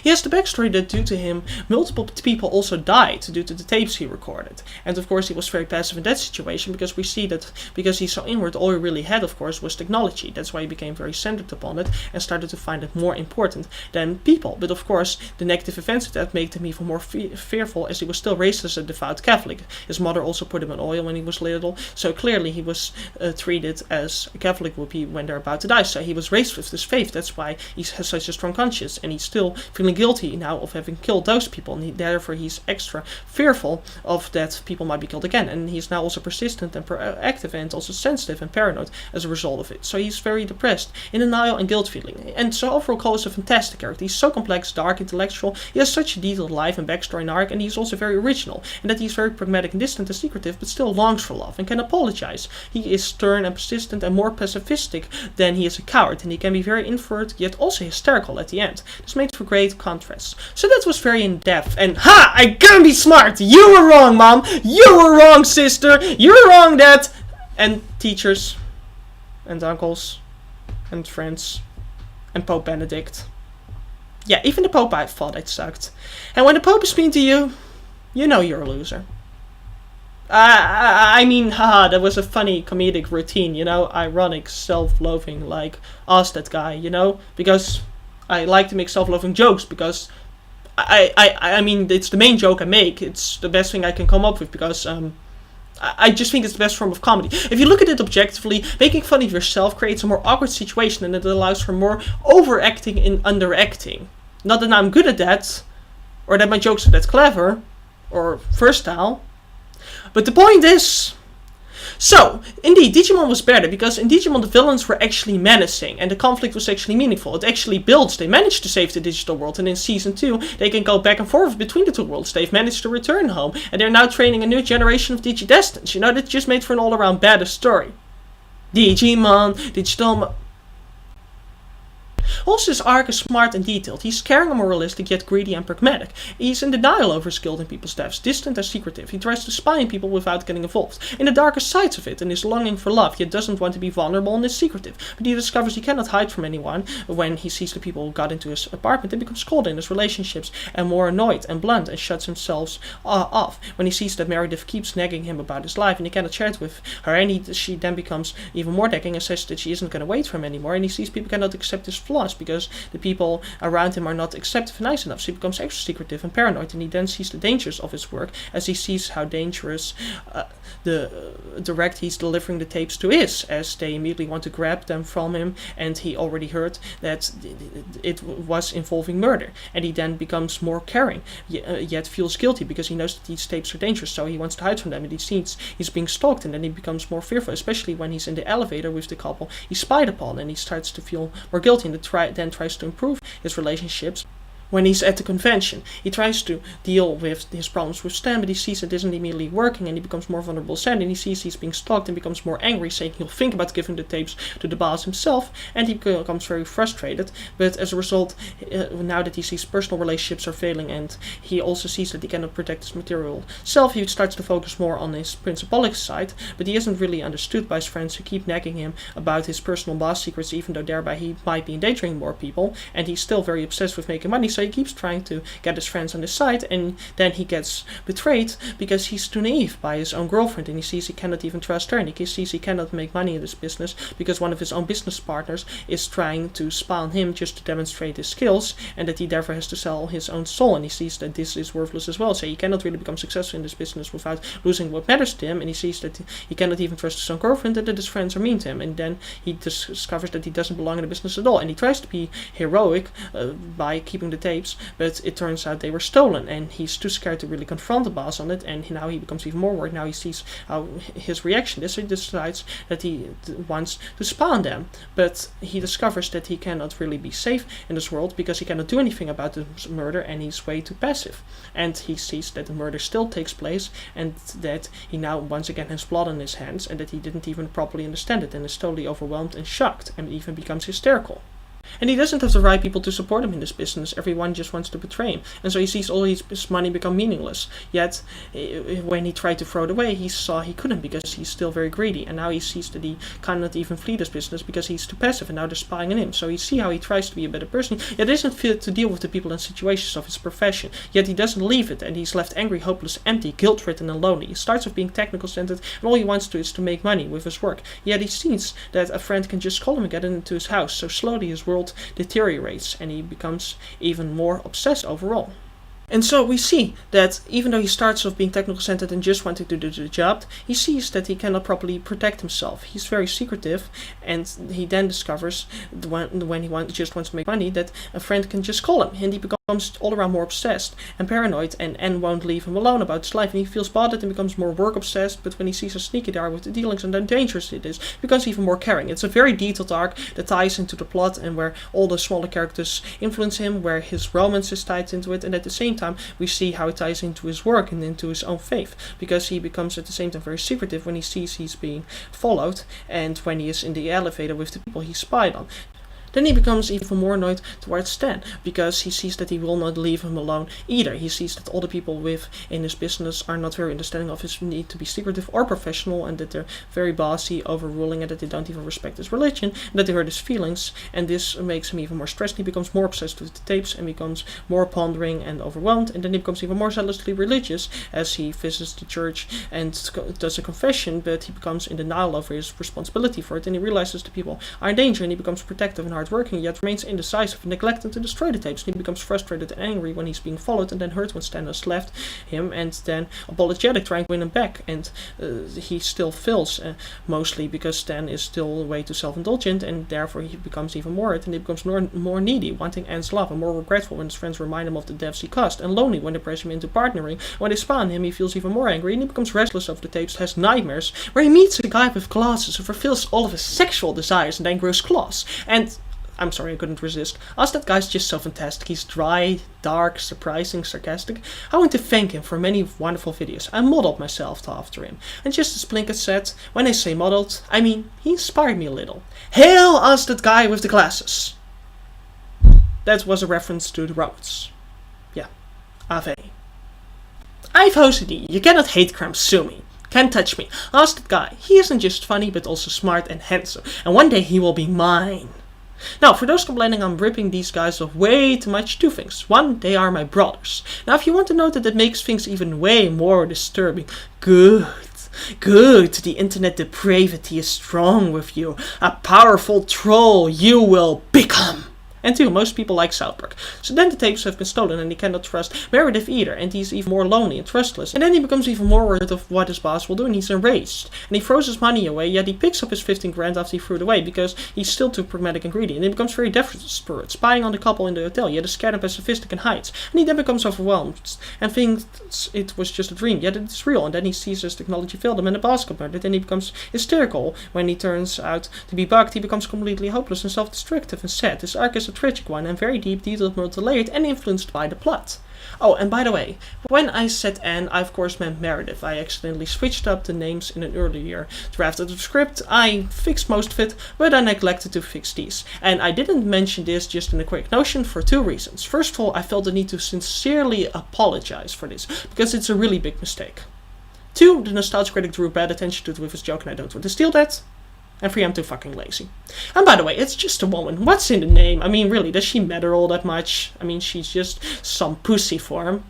He has the backstory that due to him, multiple people also died due to the tapes he recorded. And of course he was very passive in that situation, because we see that because he's so inward, all he really had, of course, was technology. That's why he became very centered upon it and started to find it more important than people. But of course, the negative events of that made him even more fearful, as he was still raised as a devout Catholic. His mother also put him in oil when he was little, so clearly he was treated as a Catholic would be when they're about to die. So he was raised with this faith. That's why he has such a strong conscience, and he's still feeling guilty now of having killed those people, and therefore he's extra fearful of that people might be killed again. And he's now also persistent and proactive and also sensitive and paranoid as a result of it. So he's very depressed, in denial and guilt feeling. And so overall, Cole is a fantastic character. He's so complex, dark, intellectual. He has such a detailed life and backstory and arc, and he's also very original, and that he's very pragmatic and distant and secretive, but still longs for love and can apologize. He is stern and persistent and more pacifistic than he is a coward, and he can be very introvert yet also hysterical at the end. This makes for great contrasts. So that was very in-depth, and ha! I can be smart! You were wrong, Mom! You were wrong, sister! You're wrong, Dad! And teachers, and uncles, and friends, and Pope Benedict. Yeah, even the Pope I thought I sucked. And when the Pope is mean to you, you know you're a loser. I mean, haha, that was a funny comedic routine, you know, ironic, self-loathing, like, ask that guy, you know, because I like to make self-loathing jokes, because I mean, it's the main joke I make, it's the best thing I can come up with, because, I just think it's the best form of comedy. If you look at it objectively, making fun of yourself creates a more awkward situation, and it allows for more overacting and underacting. Not that I'm good at that, or that my jokes are that clever, or versatile, but the point is... So, indeed, Digimon was better, because in Digimon the villains were actually menacing, and the conflict was actually meaningful. It actually builds. They managed to save the digital world, and in Season 2, they can go back and forth between the two worlds. They've managed to return home, and they're now training a new generation of Digidestins. You know, that just made for an all-around better story. Digimon, Digital... Also, his arc is smart and detailed. He's caring and moralistic, yet greedy and pragmatic. He's in denial over his guilt in people's deaths, distant and secretive. He tries to spy on people without getting involved. In the darker sides of it, and his longing for love, yet doesn't want to be vulnerable and is secretive. But he discovers he cannot hide from anyone when he sees the people who got into his apartment, and becomes cold in his relationships, and more annoyed and blunt, and shuts himself off. When he sees that Meredith keeps nagging him about his life, and he cannot share it with her, and she then becomes even more nagging and says that she isn't going to wait for him anymore, and he sees people cannot accept his flaws, because the people around him are not acceptive and nice enough. So he becomes extra secretive and paranoid, and he then sees the dangers of his work, as he sees how dangerous the direct he's delivering the tapes to is, as they immediately want to grab them from him, and he already heard that it was involving murder. And he then becomes more caring, yet feels guilty, because he knows that these tapes are dangerous, so he wants to hide from them, and he sees he's being stalked, and then he becomes more fearful, especially when he's in the elevator with the couple he's spied upon, and he starts to feel more guilty, and then tries to improve his relationships. When he's at the convention, he tries to deal with his problems with Stan, but he sees it isn't immediately working, and he becomes more vulnerable to Stan, and he sees he's being stalked and becomes more angry, saying he'll think about giving the tapes to the boss himself, and he becomes very frustrated. But as a result, now that he sees personal relationships are failing, and he also sees that he cannot protect his material self, he starts to focus more on his principalic side, but he isn't really understood by his friends, who keep nagging him about his personal boss secrets, even though thereby he might be endangering more people, and he's still very obsessed with making money, so he keeps trying to get his friends on his side, and then he gets betrayed because he's too naive by his own girlfriend, and he sees he cannot even trust her, and he sees he cannot make money in this business because one of his own business partners is trying to spy on him just to demonstrate his skills, and that he therefore has to sell his own soul, and he sees that this is worthless as well, so he cannot really become successful in this business without losing what matters to him, and he sees that he cannot even trust his own girlfriend, and that his friends are mean to him, and then he discovers that he doesn't belong in the business at all, and he tries to be heroic by keeping the tapes, but it turns out they were stolen, and he's too scared to really confront the boss on it, and now he becomes even more worried. Now he sees how his reaction is, so he decides that he wants to spy on them, but he discovers that he cannot really be safe in this world because he cannot do anything about the murder, and he's way too passive, and he sees that the murder still takes place, and that he now once again has blood on his hands, and that he didn't even properly understand it, and is totally overwhelmed and shocked, and even becomes hysterical. And he doesn't have the right people to support him in this business. Everyone just wants to betray him. And so he sees all his money become meaningless. Yet, when he tried to throw it away, he saw he couldn't because he's still very greedy. And now he sees that he cannot even flee this business because he's too passive and now they're spying on him. So you see how he tries to be a better person, yet isn't fit to deal with the people and situations of his profession. Yet he doesn't leave it and he's left angry, hopeless, empty, guilt-ridden and lonely. He starts with being technical-centered and all he wants to is to make money with his work. Yet he sees that a friend can just call him and get into his house. So slowly his world deteriorates and he becomes even more obsessed overall. And so we see that even though he starts off being technical-centered and just wanting to do the job, he sees that he cannot properly protect himself. He's very secretive, and he then discovers when he just wants to make money that a friend can just call him, and he becomes all around more obsessed and paranoid and won't leave him alone about his life, and he feels bothered and becomes more work-obsessed, but when he sees how sneaky they are with the dealings and how dangerous it is, he becomes even more caring. It's a very detailed arc that ties into the plot and where all the smaller characters influence him, where his romance is tied into it, and at the same time we see how it ties into his work and into his own faith, because he becomes at the same time very secretive when he sees he's being followed and when he is in the elevator with the people he spied on. Then he becomes even more annoyed towards Stan, because he sees that he will not leave him alone either. He sees that all the people in his business are not very understanding of his need to be secretive or professional, and that they're very bossy, overruling, and that they don't even respect his religion, and that they hurt his feelings, and this makes him even more stressed. He becomes more obsessed with the tapes and becomes more pondering and overwhelmed, and then he becomes even more zealously religious as he visits the church and does a confession, but he becomes in denial over his responsibility for it, and he realizes the people are in danger, and he becomes protective and hard-working, yet remains indecisive and neglected to destroy the tapes. And he becomes frustrated and angry when he's being followed, and then hurt when Stan has left him, and then apologetic, trying to win him back, and he still fails, mostly because Stan is still way too self-indulgent, and therefore he becomes even more hurt, and he becomes more needy, wanting Anne's love, and more regretful when his friends remind him of the deaths he caused, and lonely when they press him into partnering. When they spy on him, he feels even more angry, and he becomes restless over the tapes, has nightmares, where he meets a guy with glasses who fulfills all of his sexual desires and then grows claws. And I'm sorry, I couldn't resist. As that guy's just so fantastic. He's dry, dark, surprising, sarcastic. I want to thank him for many wonderful videos. I modeled myself after him. And just as Plinkett said, when I say modeled, I mean he inspired me a little. Hail us that guy with the glasses. That was a reference to the Romans. Yeah, Ave. I've OCD. You cannot hate crime, sue me. Can't touch me. Ask that guy. He isn't just funny, but also smart and handsome. And one day he will be mine. Now, for those complaining I'm ripping these guys off way too much, two things. One, they are my brothers. Now, if you want to know that makes things even way more disturbing, good. The internet depravity is strong with you. A powerful troll you will become. And two, most people like South Park. So then the tapes have been stolen and he cannot trust Meredith either, and he's even more lonely and trustless. And then he becomes even more worried of what his boss will do, and he's enraged. And he throws his money away, yet he picks up his 15 grand after he threw it away because he's still too pragmatic and greedy. And he becomes very desperate, spying on the couple in the hotel, yet is scared and pacifistic and hides. And he then becomes overwhelmed and thinks it was just a dream, yet it is real. And then he sees his technology failed him and the boss got murdered, and he becomes hysterical. When he turns out to be bugged, he becomes completely hopeless and self-destructive and sad. This arc is a tragic one and very deep, detailed, multi-layered, and influenced by the plot. Oh, and by the way, when I said Anne, I of course meant Meredith. I accidentally switched up the names in an earlier draft of the script. I fixed most of it, but I neglected to fix these. And I didn't mention this just in a quick notion for two reasons. First of all, I felt the need to sincerely apologize for this, because it's a really big mistake. Two, the nostalgia critic drew bad attention to it with his joke, and I don't want to steal that. And three, I'm too fucking lazy. And by the way, it's just a woman. What's in the name? I mean, really, does she matter all that much? I mean, she's just some pussy for him.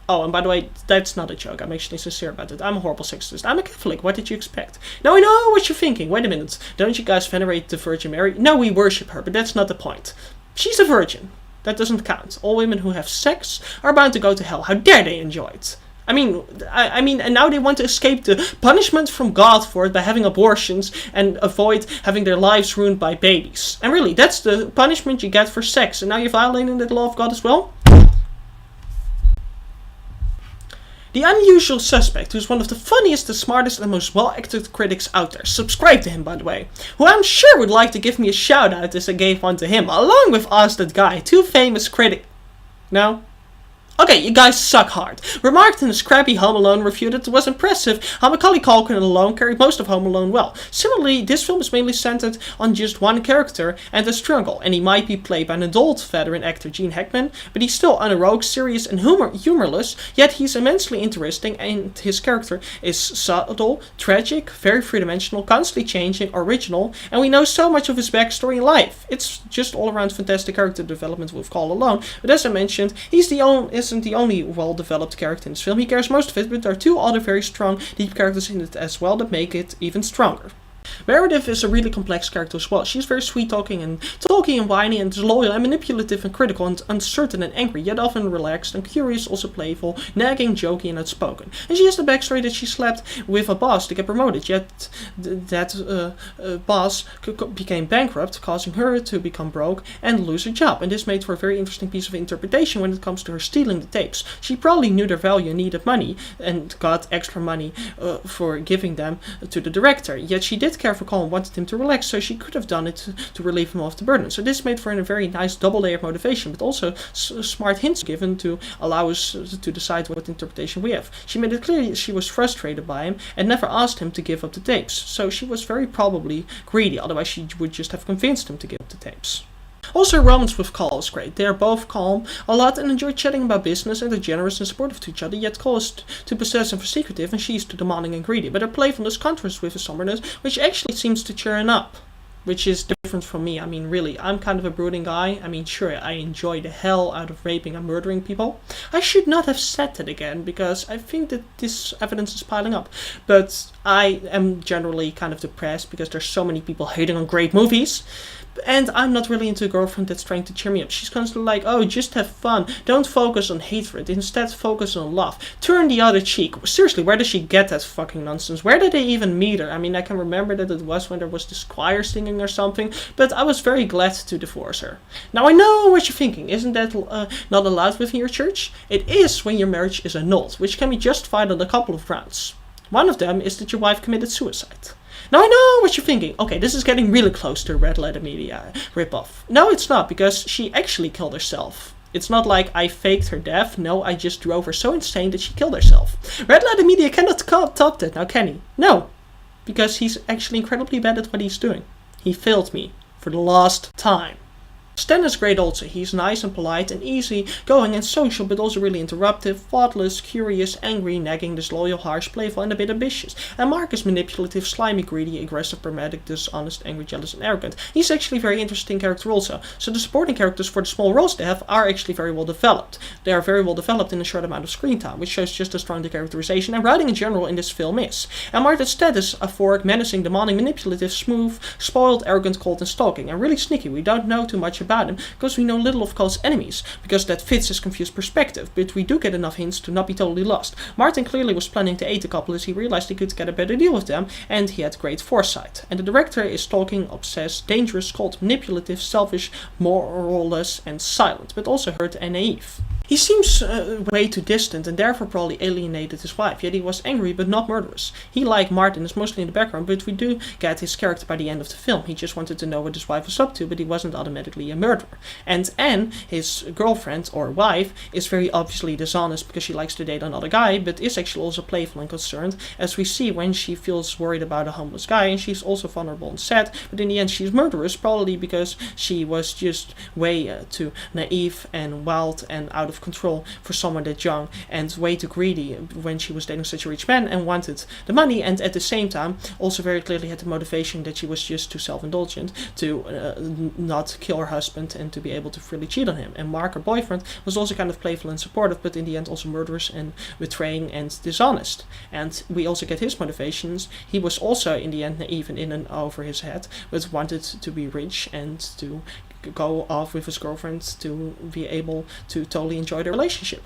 Oh, and by the way, that's not a joke. I'm actually sincere about it. I'm a horrible sexist. I'm a Catholic. What did you expect? Now I know what you're thinking. Wait a minute. Don't you guys venerate the Virgin Mary? No, we worship her, but that's not the point. She's a virgin. That doesn't count. All women who have sex are bound to go to hell. How dare they enjoy it? I mean, and now they want to escape the punishment from God for it by having abortions and avoid having their lives ruined by babies. And really, that's the punishment you get for sex. And now you're violating the law of God as well? The Unusual Suspect, who's one of the funniest, the smartest, and most well-acted critics out there. Subscribe to him, by the way. Who I'm sure would like to give me a shout-out as I gave one to him, along with Ask That Guy, two famous critics. No? Okay, you guys suck hard. Remarked in a scrappy Home Alone review that it was impressive how Macaulay Culkin alone carried most of Home Alone well. Similarly, this film is mainly centered on just one character and the struggle, and he might be played by an adult veteran actor Gene Hackman, but he's still unheroic, serious, and humorless, yet he's immensely interesting, and his character is subtle, tragic, very three-dimensional, constantly changing, original, and we know so much of his backstory in life. It's just all-around fantastic character development with Call alone, but as I mentioned, isn't the only well-developed character in this film. He carries most of it, but there are two other very strong, deep characters in it as well that make it even stronger. Meredith is a really complex character as well. She's very sweet-talking and whiny and disloyal and manipulative and critical and uncertain and angry, yet often relaxed and curious, also playful, nagging, jokey and outspoken. And she has the backstory that she slept with a boss to get promoted, yet that boss became bankrupt, causing her to become broke and lose her job. And this made for a very interesting piece of interpretation when it comes to her stealing the tapes. She probably knew their value and needed money and got extra money for giving them to the director, yet she did care for Cole and wanted him to relax, so she could have done it to relieve him of the burden. So this made for a very nice double-layered motivation, but also smart hints given to allow us to decide what interpretation we have. She made it clear she was frustrated by him and never asked him to give up the tapes, so she was very probably greedy, otherwise she would just have convinced him to give up the tapes. Also, romance with Cole is great. They are both calm a lot and enjoy chatting about business, and are generous and supportive to each other, yet Cole is too possessive and secretive and she's too demanding and greedy. But her playfulness contrasts with his somberness, which actually seems to cheer him up. Which is different from me. I mean, really, I'm kind of a brooding guy. I mean, sure, I enjoy the hell out of raping and murdering people. I should not have said that again, because I think that this evidence is piling up. But I am generally kind of depressed because there's so many people hating on great movies. And I'm not really into a girlfriend that's trying to cheer me up. She's constantly like, oh, just have fun. Don't focus on hatred. Instead, focus on love. Turn the other cheek. Seriously, where does she get that fucking nonsense? Where did they even meet her? I mean, I can remember that it was when there was this choir singing or something, but I was very glad to divorce her. Now, I know what you're thinking. Isn't that not allowed within your church? It is when your marriage is annulled, which can be justified on a couple of grounds. One of them is that your wife committed suicide. Now I know what you're thinking. Okay, this is getting really close to a Red Letter Media ripoff. No, it's not, because she actually killed herself. It's not like I faked her death. No, I just drove her so insane that she killed herself. Red Letter Media cannot top that now, can he? No, because he's actually incredibly bad at what he's doing. He failed me for the last time. Stan is great also. He's nice and polite and easy going and social, but also really interruptive, thoughtless, curious, angry, nagging, disloyal, harsh, playful, and a bit ambitious. And Mark is manipulative, slimy, greedy, aggressive, pragmatic, dishonest, angry, jealous, and arrogant. He's actually a very interesting character also. So the supporting characters for the small roles they have are actually very well developed. They are very well developed in a short amount of screen time, which shows just how strong the characterization and writing in general in this film is. And Martin's status, a fork, menacing, demanding, manipulative, smooth, spoiled, arrogant, cold, and stalking, and really sneaky. We don't know too much about him because we know little of Cole's enemies, because that fits his confused perspective, but we do get enough hints to not be totally lost. Martin clearly was planning to aid the couple as he realized he could get a better deal with them, and he had great foresight. And the director is stalking, obsessed, dangerous, cold, manipulative, selfish, moralless, and silent, but also hurt and naive. He seems way too distant and therefore probably alienated his wife, yet he was angry but not murderous. He, like Martin, is mostly in the background, but we do get his character by the end of the film. He just wanted to know what his wife was up to, but he wasn't automatically a murderer. And Anne, his girlfriend or wife, is very obviously dishonest because she likes to date another guy, but is actually also playful and concerned, as we see when she feels worried about a homeless guy, and she's also vulnerable and sad, but in the end she's murderous, probably because she was just way too naive and wild and out of control for someone that young, and way too greedy when she was dating such a rich man and wanted the money, and at the same time also very clearly had the motivation that she was just too self-indulgent to not kill her husband and to be able to freely cheat on him. And Mark, her boyfriend, was also kind of playful and supportive, but in the end also murderous and betraying and dishonest. And we also get his motivations. He was also in the end naive and in and over his head, but wanted to be rich and to go off with his girlfriend to be able to totally enjoy their relationship.